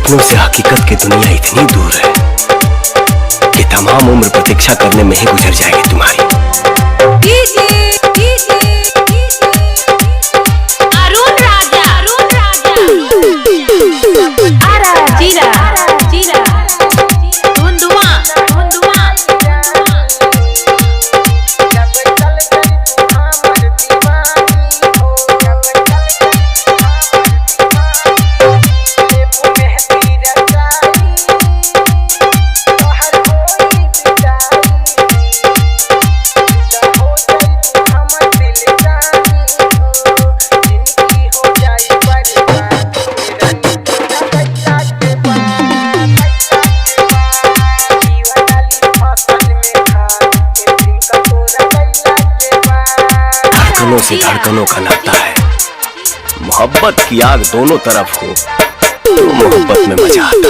सपनों से हकीकत की दुनिया इतनी दूर है कि तमाम उम्र प्रतीक्षा करने में ही गुजर जाएगी तुम्हारी। अरुण राजा जीरा धड़कनों से धड़कनों का नाता है, मोहब्बत की आग दोनों तरफ हो तो मोहब्बत में मजा आता है।